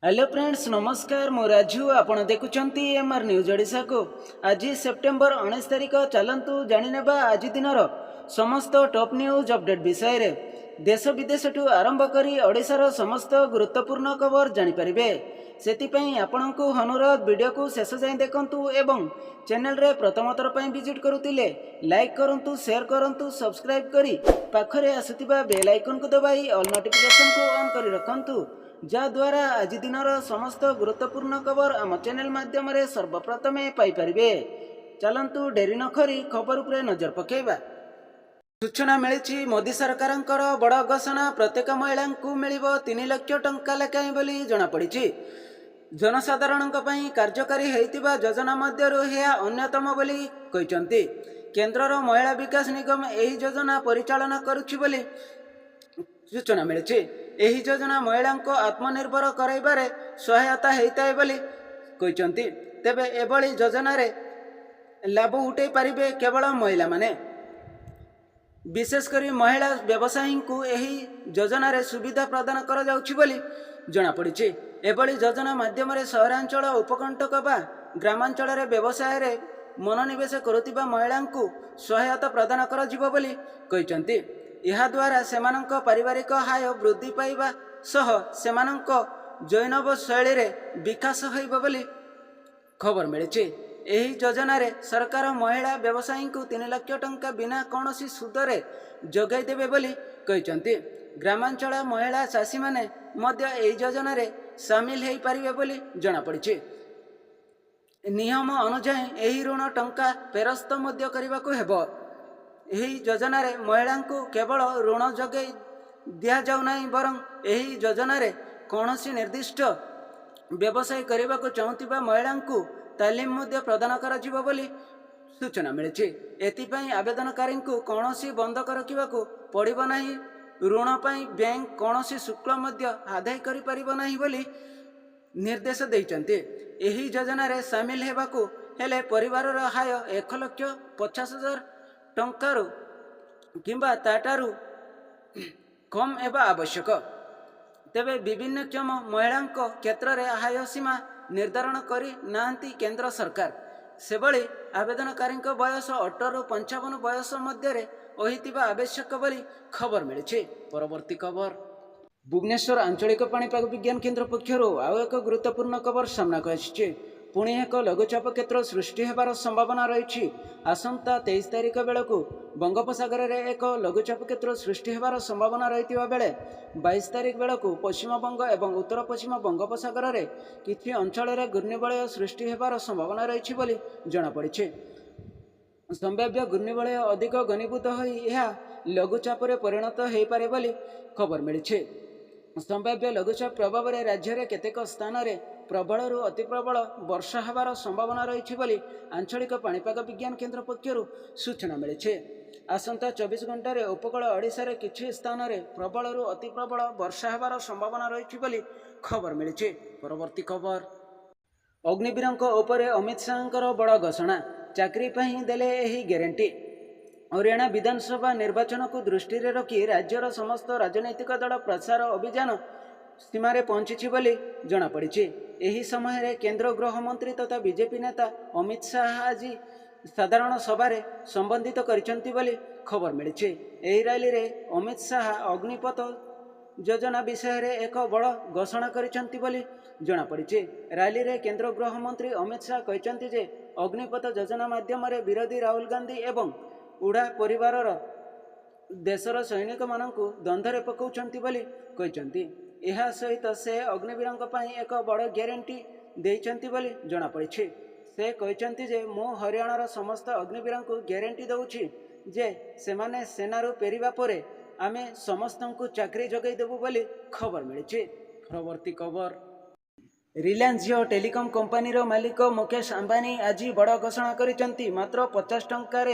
Hello friends नमस्कार मु राजू आपण देखुचंती एमआर न्यूज ओडिशा को। आज सेप्टेम्बर 19 तारिख चलतु जानिनेबा आज दिनर समस्त टॉप न्यूज अपडेट विषय रे। देश विदेश आरंभ करी ओडिशार समस्त गुरुत्वपूर्ण खबर जानिपारिबे। सेतिपई आपणको अनुरोध वीडियो को शेष जाए देखंतु एवं चैनल रे प्रथम थर पई विजिट करुतिले लाइक करंतु शेयर करंतु सब्सक्राइब करी पाखरे आसुतिबा बेल आइकन को दबाई ऑल नोटिफिकेशन को ऑन करी रखंतु जहाद्वारा आज दिनर समस्त गुरुत्वपूर्ण खबर आम चैनल माध्यम सर्वप्रथमे पाइपारे। चलतु डेरी नकरी खबर उपरे नजर पकेबा। सूचना मिली मोदी सरकार बड़ घोषणा प्रत्येक महिला को मिल 3 लाख टंका लेखाएं बोली जनापड़ी। जनसाधारण कार्यकारी होइतिबा योजना मध्यरु यह अन्यतम बोली कहते। केंद्रर महिला विकास निगम यही योजना परिचालन करुछि बोली सूचना मिली। यही योजना महिला को आत्मनिर्भर कराइबारे सहायता होता बोली कहते। तेबे एभली योजना रे लाभ उठाई पारिबे केवल महिला माने। विशेषकर महिला व्यवसायी को यही योजना रे सुविधा प्रदान करा जाउछि बोली जनापड़ी। एभली योजना माध्यम सहरांचल उपकंटक बा ग्रामांचल व्यवसाय रे मनोनिवेश करुतिबा महिला को सहायता प्रदान करा जिवो बोली कहते। यह द्वारा सेमानंक पारिवारिक आय वृद्धि पाइबा सह सेमानंक जैनव शैली रे विकास होइबो बोली खबर मिली। यही योजना रे सरकार महिला व्यवसायी को 3 लाख टंका बिना कौनसी सुदरे जोगाई देबे बोली कहते। ग्रामांचल महिला चाषी माने मध्य एही योजना रे शामिल हेई पारिबे बोली जणा पड़िछि। नियम अनुसार एही ऋण टंका फेरस्त मध्य करबा को हेबो। यही योजना रे महिला को केवल ऋण जोगाई दिया जाउ नहीं बरं यही योजना रे कौनसी निर्दिष्ट व्यवसाय करने को चाहूथिबा महिला को तालीम मध्य प्रदान करा जिवो बोली सूचना मिली। एथिपाई आवेदनकारी को कौनसी बंधक रखा पड़िबो नहीं। ऋण पाई बैंक कौनसी शुल्क मध्य आदाय करि परिबो नहीं बोली निर्देश देइचंती। यही योजना रे शामिल हेबाकू हेले परिवार आय 1,50,000 टंकारु किंबा ताटारु कम एबा आवश्यक। तेबे विभिन्न क्षम महिला क्षेत्र में आय सीमा निर्धारण करी नांती केंद्र सरकार। सेबली आवेदनकारी बयस 18 रु 55 बयस मध्य होइतिबा आवश्यक बोली खबर मिली। परवर्ती खबर भुवनेश्वर आंचलिक पाणीपाग विज्ञान केन्द्र पक्षर आउ एक गुरुत्वपूर्ण खबर सामना को आसी। पुणी एक लघुचाप क्षेत्र सृष्टि होबार संभावना रही। आसंता 23 तारिख बेलू बंगोपसागर में एक लघुचाप क्षेत्र सृष्टि होबार संभावना रही बेले 22 तारिख बेलू पश्चिमबंग और उत्तर पश्चिम बंगोपसागर में किसी अंचल में घूर्णिबलय सृष्टि होबार संभावना रही बोली जनापड़ी। संभाव्य घूर्णिबलय अधिक घनीभूत होई यह लघुचाप परिणत हो पारे बोली खबर मिली। संभाव्य लघुचाप प्रभाव में राज्य में केतेक स्थान में प्रबल रु अति प्रबल वर्षा होबार संभावना रही बोली आंचलिक पाणीपाग विज्ञान केन्द्र पक्षर सूचना मिली। आसंता 24 घंटा उपकूल ओडिशा रे किछि स्थान में प्रबल रु अति प्रबल वर्षा होबार संभावना रही बोली खबर मिली। परवर्ती खबर अग्निवीरंक उपरे अमित शाह बड़ घोषणा चाकरी पई देले एही ग्यारंटी। हरियाणा विधानसभा निर्वाचन को दृष्टि रखी राज्यर समस्त राजनैतिक दल प्रचार अभियान सीमार पहुंची बोली जनापड़ी। यही समय केंद्र गृह मंत्री तथा बीजेपी नेता अमित शाह आज साधारण सभा संबोधित करछंती बोली खबर मिली। यही रैली रे अमित शाह अग्निपथ योजना विषय रे एक बड़ घोषणा करछंती बोली जनापड़ी। रैली रे केंद्र गृह मंत्री अमित शाह कहछंती जे अग्निपथ योजना माध्यम विरोधी राहुल गांधी एवं उड़ा परिवार देशर सैनिक मानक द्वंद्व पकाउछंती बोली कहछंती। यह सहित से अग्निवीरंक पई एक बड़ ग्यारंटी देइछंती बोली जनापड़ी। से कहछंती जे मो हरियाणार समस्त अग्निवीरंक ग्यारंटी दउछि जे सेमाने सेनारू पेरिबा परे आमे समस्तंकु चाकरी जगै देबु बोली खबर मिली। परवर्ती खबर रिलायंस जियो टेलीकॉम कंपनी मालिक मुकेश अंबानी आज बड़ घोषणा करिसेंती। मात्र 50 टंकार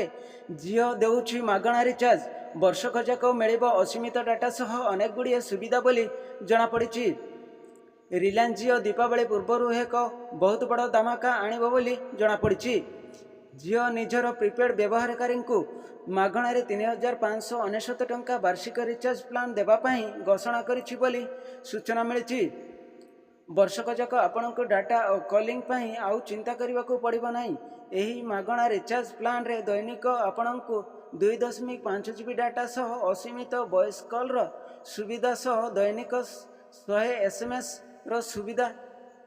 जियो देउछि मागणा रिचार्ज। वर्षक जाक मिलिब असीमित डाटा सह अनेक गुड़िए सुविधा बोली जनापड़ी। रिलायंस जियो दीपावली पूर्व एक बहुत बड़ धमाका आणिब बोली जनापड़ी। जियो निजर प्रिपेड व्यवहारकारी मागणारे 3,599 टंका वार्षिक रिचार्ज प्लान देवाई घोषणा करिछि बोली सूचना मिली। ବର୍ଷକ ଯାକ ଆପଣଙ୍କୁ ଡାଟା ଓ କଲିଂ ପାଇଁ ଆଉ ଚିନ୍ତା କରିବାକୁ ପଡ଼ିବ ନାହିଁ। ଏହି ମାଗଣା ରିଚାର୍ଜ ପ୍ଲାନ୍ରେ ଦୈନିକ ଆପଣଙ୍କୁ 2.5 GB ଡାଟା ସହ ଅସୀମିତ ଭଏସ୍ କଲ୍ର ସୁବିଧା ସହ ଦୈନିକ 100 SMSର ସୁବିଧା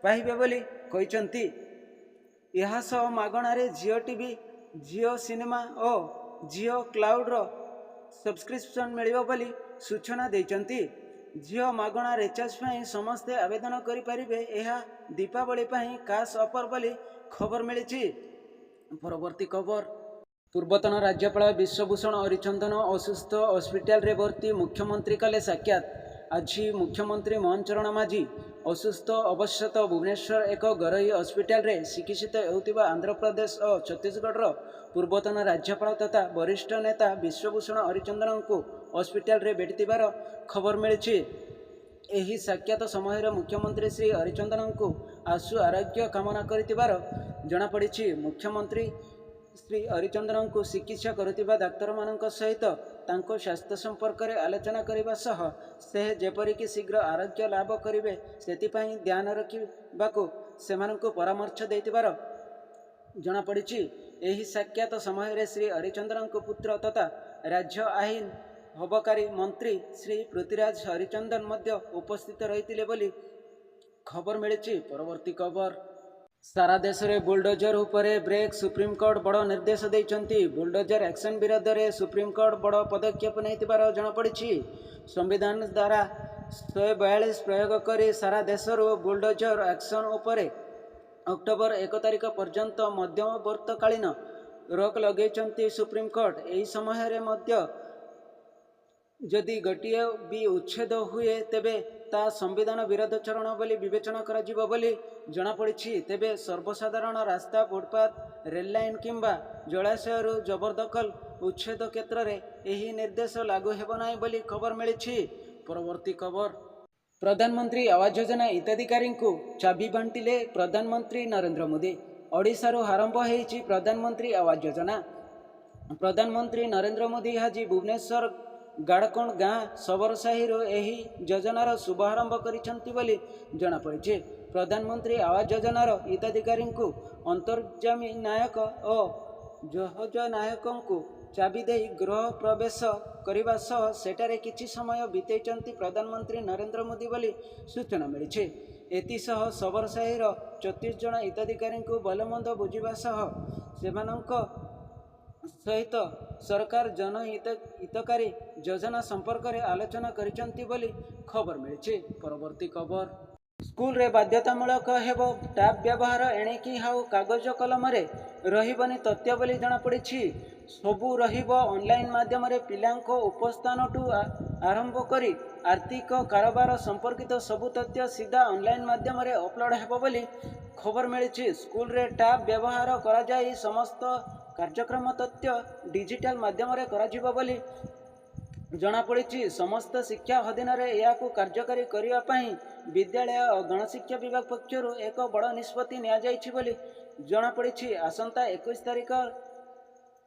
ପାଇବେ ବୋଲି କହିଛନ୍ତି। ଏହା ସହ ମାଗଣାରେ ଜିଓ ଟିଭି, ଜିଓ ସିନେମା ଓ ଜିଓ କ୍ଲାଉଡ୍ର ସବସ୍କ୍ରିପସନ୍ ମିଳିବ ବୋଲି ସୂଚନା ଦେଇଛନ୍ତି। ଜିଓ ମାଗଣା ରିଚାର୍ଜ ପାଇଁ ସମସ୍ତେ ଆବେଦନ କରିପାରିବେ। ଏହା ଦୀପାବଳି ପାଇଁ ଖାସ୍ ଅଫର ବୋଲି ଖବର ମିଳିଛି। ପରବର୍ତ୍ତୀ ଖବର, ପୂର୍ବତନ ରାଜ୍ୟପାଳ ବିଶ୍ୱଭୂଷଣ ହରିଚନ୍ଦନ ଅସୁସ୍ଥ, ହସ୍ପିଟାଲରେ ଭର୍ତ୍ତି, ମୁଖ୍ୟମନ୍ତ୍ରୀ କଲେ ସାକ୍ଷାତ। ଆଜି ମୁଖ୍ୟମନ୍ତ୍ରୀ ମୋହନ ଚରଣ ମାଝୀ ଅସୁସ୍ଥ ଅବସ୍ଥାରେ ଭୁବନେଶ୍ୱର ଏକ ଘରୋଇ ହସ୍ପିଟାଲରେ ଚିକିତ୍ସିତ ହେଉଥିବା ଆନ୍ଧ୍ରପ୍ରଦେଶ ଓ ଛତିଶଗଡ଼ର ପୂର୍ବତନ ରାଜ୍ୟପାଳ ତଥା ବରିଷ୍ଠ ନେତା ବିଶ୍ୱଭୂଷଣ ହରିଚନ୍ଦନଙ୍କୁ ହସ୍ପିଟାଲରେ ଭେଟିଥିବାର ଖବର ମିଳିଛି। ଏହି ସାକ୍ଷାତ ସମୟରେ ମୁଖ୍ୟମନ୍ତ୍ରୀ ଶ୍ରୀ ହରିଚନ୍ଦନଙ୍କୁ ଆଶୁ ଆରୋଗ୍ୟ କାମନା କରିଥିବାର ଜଣାପଡ଼ିଛି। ମୁଖ୍ୟମନ୍ତ୍ରୀ ଶ୍ରୀ ହରିଚନ୍ଦନଙ୍କୁ ଚିକିତ୍ସା କରୁଥିବା ଡାକ୍ତରମାନଙ୍କ ସହିତ ତାଙ୍କ ସ୍ୱାସ୍ଥ୍ୟ ସମ୍ପର୍କରେ ଆଲୋଚନା କରିବା ସହ ସେ ଯେପରିକି ଶୀଘ୍ର ଆରୋଗ୍ୟ ଲାଭ କରିବେ ସେଥିପାଇଁ ଧ୍ୟାନ ରଖିବାକୁ ସେମାନଙ୍କୁ ପରାମର୍ଶ ଦେଇଥିବାର ଜଣାପଡ଼ିଛି। ଏହି ସାକ୍ଷାତ ସମୟରେ ଶ୍ରୀ ହରିଚନ୍ଦନଙ୍କ ପୁତ୍ର ତଥା ରାଜ୍ୟ ଆଇନ ଅବକାରୀ ମନ୍ତ୍ରୀ ଶ୍ରୀ ପୃଥ୍ୱୀରାଜ ହରିଚନ୍ଦନ ମଧ୍ୟ ଉପସ୍ଥିତ ରହିଥିଲେ ବୋଲି ଖବର ମିଳିଛି। ପରବର୍ତ୍ତୀ ଖବର, ସାରା ଦେଶରେ ବୁଲଡୋଜର ଉପରେ ବ୍ରେକ୍, ସୁପ୍ରିମକୋର୍ଟ ବଡ଼ ନିର୍ଦ୍ଦେଶ ଦେଇଛନ୍ତି। ବୁଲଡୋଜର ଆକ୍ସନ ବିରୋଧରେ ସୁପ୍ରିମକୋର୍ଟ ବଡ଼ ପଦକ୍ଷେପ ନେଇଥିବାର ଜଣାପଡ଼ିଛି। ସମ୍ବିଧାନ ଧାରା 142 ପ୍ରୟୋଗ କରି ସାରା ଦେଶରୁ ବୁଲଡୋଜର ଆକ୍ସନ ଉପରେ ଅକ୍ଟୋବର 1 ତାରିଖ ପର୍ଯ୍ୟନ୍ତ ମଧ୍ୟବର୍ତ୍ତୀକାଳୀନ ରୋକ ଲଗାଇଛନ୍ତି ସୁପ୍ରିମକୋର୍ଟ। ଏହି ସମୟରେ ମଧ୍ୟ ଯଦି ଗୋଟିଏ ବି ଉଚ୍ଛେଦ ହୁଏ ତେବେ ତାହା ସମ୍ବିଧାନ ବିରୋଧାଚରଣ ବୋଲି ବିବେଚନା କରାଯିବ ବୋଲି ଜଣାପଡ଼ିଛି। ତେବେ ସର୍ବସାଧାରଣ ରାସ୍ତା, ଫୁଟପାଥ, ରେଲଲାଇନ କିମ୍ବା ଜଳାଶୟରୁ ଜବରଦଖଲ ଉଚ୍ଛେଦ କ୍ଷେତ୍ରରେ ଏହି ନିର୍ଦ୍ଦେଶ ଲାଗୁ ହେବ ନାହିଁ ବୋଲି ଖବର ମିଳିଛି। ପରବର୍ତ୍ତୀ ଖବର, ପ୍ରଧାନମନ୍ତ୍ରୀ ଆବାସ ଯୋଜନା ହିତାଧିକାରୀଙ୍କୁ ଚାବି ବାଣ୍ଟିଲେ ପ୍ରଧାନମନ୍ତ୍ରୀ ନରେନ୍ଦ୍ର ମୋଦି। ଓଡ଼ିଶାରୁ ଆରମ୍ଭ ହୋଇଛି ପ୍ରଧାନମନ୍ତ୍ରୀ ଆବାସ ଯୋଜନା। ପ୍ରଧାନମନ୍ତ୍ରୀ ନରେନ୍ଦ୍ର ମୋଦି ଆଜି ଭୁବନେଶ୍ୱର ଗାଡ଼କୋଣ ଗାଁ ଶବରସାହିରୁ ଏହି ଯୋଜନାର ଶୁଭାରମ୍ଭ କରିଛନ୍ତି ବୋଲି ଜଣାପଡ଼ିଛି। ପ୍ରଧାନମନ୍ତ୍ରୀ ଆବାସ ଯୋଜନାର ହିତାଧିକାରୀଙ୍କୁ ଅନ୍ତର୍ଯାମୀ ନାୟକ ଓ ଜହଜ ନାୟକଙ୍କୁ ଚାବି ଦେଇ ଗୃହ ପ୍ରବେଶ କରିବା ସହ ସେଠାରେ କିଛି ସମୟ ବିତେଇଛନ୍ତି ପ୍ରଧାନମନ୍ତ୍ରୀ ନରେନ୍ଦ୍ର ମୋଦି ବୋଲି ସୂଚନା ମିଳିଛି। ଏଥିସହ ଶବରସାହିର 34 ଜଣ ହିତାଧିକାରୀଙ୍କୁ ଭଲମନ୍ଦ ବୁଝିବା ସହ ସେମାନଙ୍କ ସହିତ ସରକାର ଜନହିତକାରୀ ଯୋଜନା ସମ୍ପର୍କରେ ଆଲୋଚନା କରିଛନ୍ତି ବୋଲି ଖବର ମିଳିଛି। ପରବର୍ତ୍ତୀ ଖବର, ସ୍କୁଲରେ ବାଧ୍ୟତାମୂଳକ ହେବ ଟ୍ୟାବ୍ ବ୍ୟବହାର। ଏଣିକି ଆଉ କାଗଜ କଲମରେ ରହିବନି ତଥ୍ୟ ବୋଲି ଜଣାପଡ଼ିଛି। ସବୁ ରହିବ ଅନଲାଇନ ମାଧ୍ୟମରେ। ପିଲାଙ୍କ ଉପସ୍ଥାନଠୁ ଆରମ୍ଭ କରି ଆର୍ଥିକ କାରବାର ସମ୍ପର୍କିତ ସବୁ ତଥ୍ୟ ସିଧା ଅନଲାଇନ ମାଧ୍ୟମରେ ଅପଲୋଡ଼ ହେବ ବୋଲି ଖବର ମିଳିଛି। ସ୍କୁଲରେ ଟ୍ୟାବ୍ ବ୍ୟବହାର କରାଯାଇ ସମସ୍ତ କାର୍ଯ୍ୟକ୍ରମ ତଥ୍ୟ ଡିଜିଟାଲ ମାଧ୍ୟମରେ କରାଯିବ ବୋଲି ଜଣାପଡ଼ିଛି। ସମସ୍ତ ଶିକ୍ଷା ଅଧୀନରେ ଏହାକୁ କାର୍ଯ୍ୟକାରୀ କରିବା ପାଇଁ ବିଦ୍ୟାଳୟ ଓ ଗଣଶିକ୍ଷା ବିଭାଗ ପକ୍ଷରୁ ଏକ ବଡ଼ ନିଷ୍ପତ୍ତି ନିଆଯାଇଛି ବୋଲି ଜଣାପଡ଼ିଛି। ଆସନ୍ତା 21 ତାରିଖ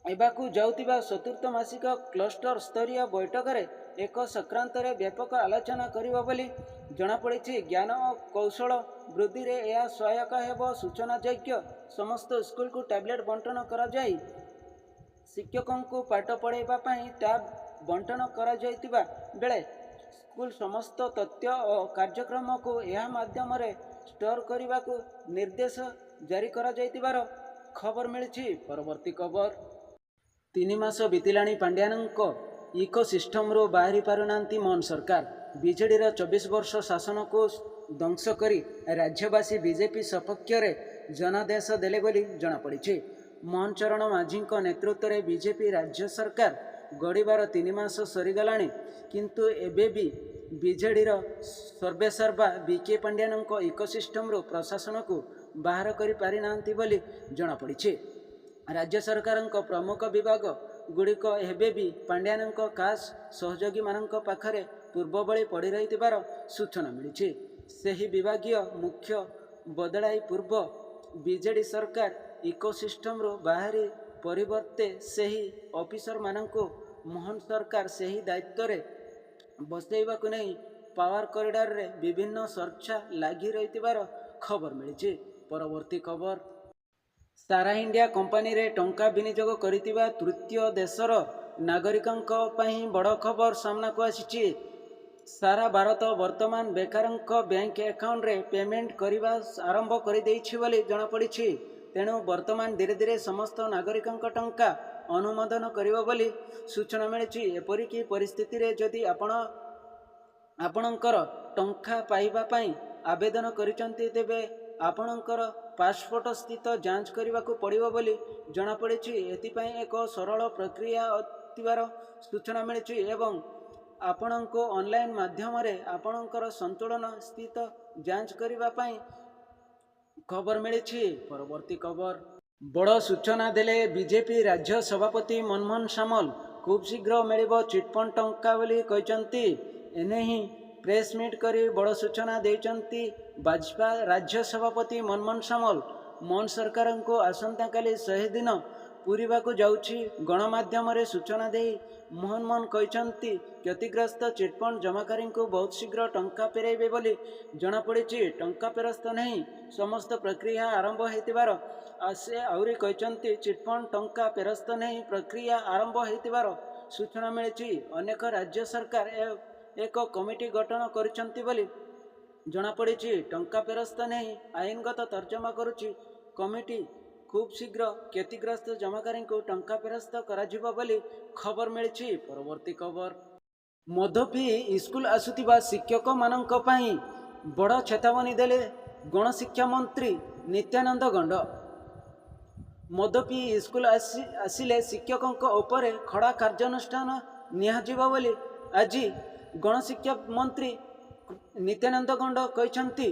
ହେବାକୁ ଯାଉଥିବା ଚତୁର୍ଥ ମାସିକ କ୍ଲଷ୍ଟର ସ୍ତରୀୟ ବୈଠକରେ ଏକ ସଂକ୍ରାନ୍ତରେ ବ୍ୟାପକ ଆଲୋଚନା କରିବ ବୋଲି ଜଣାପଡ଼ିଛି। ଜ୍ଞାନ ଓ କୌଶଳ ବୃଦ୍ଧିରେ ଏହା ସହାୟକ ହେବ। ସୂଚନାଯୋଗ୍ୟ, ସମସ୍ତ ସ୍କୁଲକୁ ଟ୍ୟାବଲେଟ୍ ବଣ୍ଟନ କରାଯାଇ ଶିକ୍ଷକଙ୍କୁ ପାଠ ପଢ଼ାଇବା ପାଇଁ ଟ୍ୟାବ୍ ବଣ୍ଟନ କରାଯାଇଥିବା ବେଳେ ସ୍କୁଲ ସମସ୍ତ ତଥ୍ୟ ଓ କାର୍ଯ୍ୟକ୍ରମକୁ ଏହା ମାଧ୍ୟମରେ ଷ୍ଟୋର କରିବାକୁ ନିର୍ଦ୍ଦେଶ ଜାରି କରାଯାଇଥିବାର ଖବର ମିଳିଛି। ପରବର୍ତ୍ତୀ ଖବର, 3 ମାସ ବିତିଲାଣି ପାଣ୍ଡିଆନଙ୍କ ଇକୋସିଷ୍ଟମରୁ ବାହାରି ପାରୁନାହାନ୍ତି ମୋହନ ସରକାର। ବିଜେଡିର 24 ବର୍ଷ ଶାସନକୁ ଧ୍ୱଂସ କରି ରାଜ୍ୟବାସୀ ବିଜେପି ସପକ୍ଷରେ ଜନାଦେଶ ଦେଲେ ବୋଲି ଜଣାପଡ଼ିଛି। ମୋହନ ଚରଣ ମାଝୀଙ୍କ ନେତୃତ୍ୱରେ ବିଜେପି ରାଜ୍ୟ ସରକାର ଗଢ଼ିବାର 3 ମାସ ସରିଗଲାଣି, କିନ୍ତୁ ଏବେ ବି ବିଜେଡିର ସର୍ବେସର୍ବା ବିକେ ପାଣ୍ଡିଆନଙ୍କ ଇକୋସିଷ୍ଟମରୁ ପ୍ରଶାସନକୁ ବାହାର କରି ପାରିନାହାନ୍ତି ବୋଲି ଜଣାପଡ଼ିଛି। ରାଜ୍ୟ ସରକାରଙ୍କ ପ୍ରମୁଖ ବିଭାଗ ଗୁଡ଼ିକ ଏବେ ବି ପାଣ୍ଡିଆନଙ୍କ ଖାସ୍ ସହଯୋଗୀମାନଙ୍କ ପାଖରେ ପୂର୍ବଭଳି ପଡ଼ି ରହିଥିବାର ସୂଚନା ମିଳିଛି। ସେହି ବିଭାଗୀୟ ମୁଖ୍ୟ ବଦଳାଇ ପୂର୍ବ ବିଜେଡି ସରକାର ଇକୋସିଷ୍ଟମରୁ ବାହାରି ପରିବର୍ତ୍ତେ ସେହି ଅଫିସରମାନଙ୍କୁ ମୋହନ ସରକାର ସେହି ଦାୟିତ୍ୱରେ ବସାଇବାକୁ ନେଇ ପାୱାର କରିଡରରେ ବିଭିନ୍ନ ସୁରକ୍ଷା ଲାଗି ରହିଥିବାର ଖବର ମିଳିଛି। ପରବର୍ତ୍ତୀ ଖବର, ସାରା ଇଣ୍ଡିଆ କମ୍ପାନୀରେ ଟଙ୍କା ବିନିଯୋଗ କରିଥିବା ତୃତୀୟ ଦେଶର ନାଗରିକଙ୍କ ପାଇଁ ବଡ଼ ଖବର ସାମ୍ନାକୁ ଆସିଛି। ସାରା ଭାରତ ବର୍ତ୍ତମାନ ବେକାରଙ୍କ ବ୍ୟାଙ୍କ ଆକାଉଣ୍ଟରେ ପେମେଣ୍ଟ କରିବା ଆରମ୍ଭ କରିଦେଇଛି ବୋଲି ଜଣାପଡ଼ିଛି। ତେଣୁ ବର୍ତ୍ତମାନ ଧୀରେ ଧୀରେ ସମସ୍ତ ନାଗରିକଙ୍କ ଟଙ୍କା ଅନୁମୋଦନ କରିବ ବୋଲି ସୂଚନା ମିଳିଛି। ଏପରିକି ପରିସ୍ଥିତିରେ ଯଦି ଆପଣଙ୍କର ଟଙ୍କା ପାଇବା ପାଇଁ ଆବେଦନ କରିଛନ୍ତି ତେବେ ଆପଣଙ୍କର ପାସପୋର୍ଟ ସ୍ଥିତ ଯାଞ୍ଚ କରିବାକୁ ପଡ଼ିବ ବୋଲି ଜଣାପଡ଼ିଛି। ଏଥିପାଇଁ ଏକ ସରଳ ପ୍ରକ୍ରିୟା ଥିବାର ସୂଚନା ମିଳିଛି ଏବଂ ଆପଣଙ୍କୁ ଅନଲାଇନ୍ ମାଧ୍ୟମରେ ଆପଣଙ୍କର ସନ୍ତୁଳନ ସ୍ଥିତ ଯାଞ୍ଚ କରିବା ପାଇଁ ଖବର ମିଳିଛି। ପରବର୍ତ୍ତୀ ଖବର, ବଡ଼ ସୂଚନା ଦେଲେ ବିଜେପି ରାଜ୍ୟ ସଭାପତି ମନମୋହନ ସାମଲ। ଖୁବ୍ ଶୀଘ୍ର ମିଳିବ ଚିଟ୍ଫଣ୍ଡ ଟଙ୍କା ବୋଲି କହିଛନ୍ତି। ଏନେଇ ପ୍ରେସ୍ ମିଟ୍ କରି ବଡ଼ ସୂଚନା ଦେଇଛନ୍ତି ଭାଜପା ରାଜ୍ୟ ସଭାପତି ମନମୋହନ ସାମଲ। ମୋହନ ସରକାରଙ୍କୁ ଆସନ୍ତାକାଲି 100 ଦିନ ପୂରିବାକୁ ଯାଉଛି। ଗଣମାଧ୍ୟମରେ ସୂଚନା ଦେଇ ମୋହନ କହିଛନ୍ତି କ୍ଷତିଗ୍ରସ୍ତ ଚିଟ୍ଫଣ୍ଡ ଜମାକାରୀଙ୍କୁ ବହୁତ ଶୀଘ୍ର ଟଙ୍କା ଫେରାଇବେ ବୋଲି ଜଣାପଡ଼ିଛି। ଟଙ୍କା ଫେରସ୍ତ ନେଇ ସମସ୍ତ ପ୍ରକ୍ରିୟା ଆରମ୍ଭ ହୋଇଥିବାର ସେ ଆହୁରି କହିଛନ୍ତି ଚିଟ୍ଫଣ୍ଡ ଟଙ୍କା ଫେରସ୍ତ ନେଇ ପ୍ରକ୍ରିୟା ଆରମ୍ଭ ହୋଇଥିବାର ସୂଚନା ମିଳିଛି। ଅନେକ ରାଜ୍ୟ ସରକାର ଏକ କମିଟି ଗଠନ କରିଛନ୍ତି ବୋଲି ଜଣାପଡ଼ିଛି। ଟଙ୍କା ଫେରସ୍ତ ନେଇ ଆଇନଗତ ତର୍ଜମା କରୁଛି କମିଟି। ଖୁବ୍ ଶୀଘ୍ର କ୍ଷତିଗ୍ରସ୍ତ ଜମାକାରୀଙ୍କୁ ଟଙ୍କା ଫେରସ୍ତ କରାଯିବ ବୋଲି ଖବର ମିଳିଛି। ପରବର୍ତ୍ତୀ ଖବର, ମଦ ପିଇ ସ୍କୁଲ ଆସୁଥିବା ଶିକ୍ଷକମାନଙ୍କ ପାଇଁ ବଡ଼ ଚେତାବନୀ ଦେଲେ ଗଣଶିକ୍ଷା ମନ୍ତ୍ରୀ ନିତ୍ୟାନନ୍ଦ ଗଣ୍ଡ। ମଦ ପିଇ ସ୍କୁଲ ଆସିଲେ ଶିକ୍ଷକଙ୍କ ଉପରେ କଡ଼ା କାର୍ଯ୍ୟାନୁଷ୍ଠାନ ନିଆଯିବ ବୋଲି ଆଜି ଗଣଶିକ୍ଷା ମନ୍ତ୍ରୀ ନିତ୍ୟାନନ୍ଦ ଗଣ୍ଡ କହିଛନ୍ତି।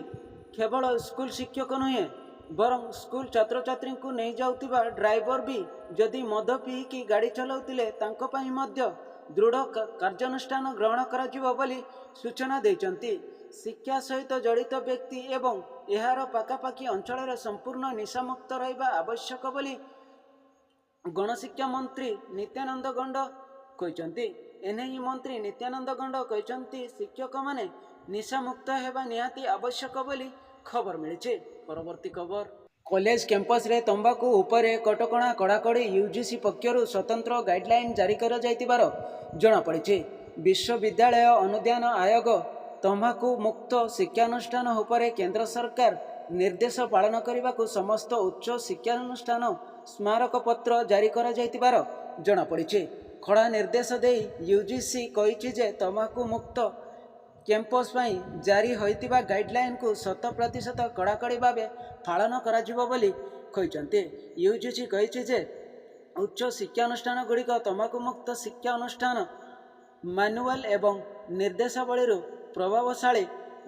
କେବଳ ସ୍କୁଲ ଶିକ୍ଷକ ନୁହେଁ ବରଂ ସ୍କୁଲ ଛାତ୍ରଛାତ୍ରୀଙ୍କୁ ନେଇଯାଉଥିବା ଡ୍ରାଇଭର ବି ଯଦି ମଦ ପିଇକି ଗାଡ଼ି ଚଲାଉଥିଲେ ତାଙ୍କ ପାଇଁ ମଧ୍ୟ ଦୃଢ଼ କାର୍ଯ୍ୟାନୁଷ୍ଠାନ ଗ୍ରହଣ କରାଯିବ ବୋଲି ସୂଚନା ଦେଇଛନ୍ତି। ଶିକ୍ଷା ସହିତ ଜଡ଼ିତ ବ୍ୟକ୍ତି ଏବଂ ଏହାର ପାଖାପାଖି ଅଞ୍ଚଳରେ ସମ୍ପୂର୍ଣ୍ଣ ନିଶାମୁକ୍ତ ରହିବା ଆବଶ୍ୟକ ବୋଲି ଗଣଶିକ୍ଷା ମନ୍ତ୍ରୀ ନିତ୍ୟାନନ୍ଦ ଗଣ୍ଡ କହିଛନ୍ତି। ଏନେଇ ମନ୍ତ୍ରୀ ନିତ୍ୟାନନ୍ଦ ଗଣ୍ଡ କହିଛନ୍ତି ଶିକ୍ଷକମାନେ ନିଶାମୁକ୍ତ ହେବା ନିହାତି ଆବଶ୍ୟକ ବୋଲି ଖବର ମିଳିଛି। ପରବର୍ତ୍ତୀ ଖବର, କଲେଜ କ୍ୟାମ୍ପସରେ ତମ୍ବାଖୁ ଉପରେ କଟକଣା କଡ଼ାକଡ଼ି। ୟୁଜିସି ପକ୍ଷରୁ ସ୍ୱତନ୍ତ୍ର ଗାଇଡଲାଇନ୍ ଜାରି କରାଯାଇଥିବାର ଜଣାପଡ଼ିଛି। ବିଶ୍ୱବିଦ୍ୟାଳୟ ଅନୁଦାନ ଆୟୋଗ ତମ୍ବାଖୁ ମୁକ୍ତ ଶିକ୍ଷାନୁଷ୍ଠାନ ଉପରେ କେନ୍ଦ୍ର ସରକାର ନିର୍ଦ୍ଦେଶ ପାଳନ କରିବାକୁ ସମସ୍ତ ଉଚ୍ଚ ଶିକ୍ଷାନୁଷ୍ଠାନ ସ୍ମାରକପତ୍ର ଜାରି କରାଯାଇଥିବାର ଜଣାପଡ଼ିଛି। କଡ଼ା ନିର୍ଦ୍ଦେଶ ଦେଇ ୟୁଜିସି କହିଛି ଯେ ତମ୍ବାଖୁ ମୁକ୍ତ କ୍ୟାମ୍ପସ ପାଇଁ ଜାରି ହୋଇଥିବା ଗାଇଡଲାଇନକୁ 100% କଡ଼ାକଡ଼ି ଭାବେ ପାଳନ କରାଯିବ ବୋଲି କହିଛନ୍ତି। ୟୁଜିସି କହିଛି ଯେ ଉଚ୍ଚ ଶିକ୍ଷାନୁଷ୍ଠାନଗୁଡ଼ିକ ତମ୍ବାଖୁ ମୁକ୍ତ ଶିକ୍ଷା ଅନୁଷ୍ଠାନ ମାନୁଆଲ ଏବଂ ନିର୍ଦ୍ଦେଶାବଳୀରୁ ପ୍ରଭାବଶାଳୀ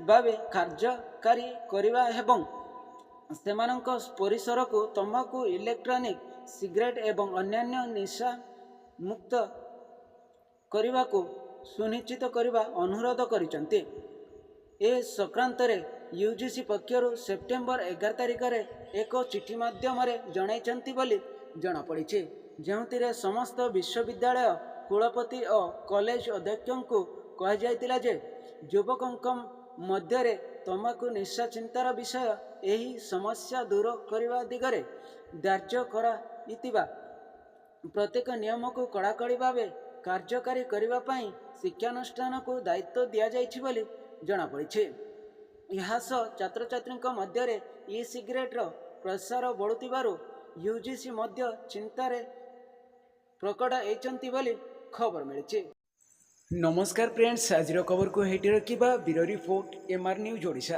ଭାବେ କାର୍ଯ୍ୟକାରୀ କରିବା ଏବଂ ସେମାନଙ୍କ ପରିସରକୁ ତମ୍ବାଖୁ, ଇଲେକ୍ଟ୍ରୋନିକ୍ ସିଗାରେଟ୍ ଏବଂ ଅନ୍ୟାନ୍ୟ ନିଶା ମୁକ୍ତ କରିବାକୁ ସୁନିଶ୍ଚିତ କରିବା ଅନୁରୋଧ କରିଛନ୍ତି। ଏ ସଂକ୍ରାନ୍ତରେ ୟୁଜିସି ପକ୍ଷରୁ ସେପ୍ଟେମ୍ବର 11 ତାରିଖରେ ଏକ ଚିଠି ମାଧ୍ୟମରେ ଜଣାଇଛନ୍ତି ବୋଲି ଜଣାପଡ଼ିଛି। ଯେଉଁଥିରେ ସମସ୍ତ ବିଶ୍ୱବିଦ୍ୟାଳୟ କୁଳପତି ଓ କଲେଜ ଅଧ୍ୟକ୍ଷଙ୍କୁ କୁହାଯାଇଥିଲା ଯେ ଯୁବକଙ୍କ ମଧ୍ୟରେ ତମ୍ବାଖୁ ନିଶା ଚିନ୍ତାର ବିଷୟ ଏହି ସମସ୍ୟା ଦୂର କରିବା ଦିଗରେ ଧାର୍ଯ୍ୟ କରାଇଥିବା ପ୍ରତ୍ୟେକ ନିୟମକୁ କଡ଼ାକଡ଼ି ଭାବେ କାର୍ଯ୍ୟକାରୀ କରିବା ପାଇଁ ଶିକ୍ଷାନୁଷ୍ଠାନକୁ ଦାୟିତ୍ୱ ଦିଆଯାଇଛି ବୋଲି ଜଣାପଡ଼ିଛି। ଏହା ସହ ଛାତ୍ରଛାତ୍ରୀଙ୍କ ମଧ୍ୟରେ ଇ-ସିଗାରେଟ୍ର ପ୍ରସାର ବଢ଼ୁଥିବାରୁ ୟୁଜିସି ମଧ୍ୟ ଚିନ୍ତାରେ ପ୍ରକଟ ହୋଇଛନ୍ତି ବୋଲି ଖବର ମିଳିଛି। ନମସ୍କାର ଫ୍ରେଣ୍ଡସ୍, ଆଜିର ଖବରକୁ ଏଇଠି ରଖିବା। Bureau report MR news Odisha.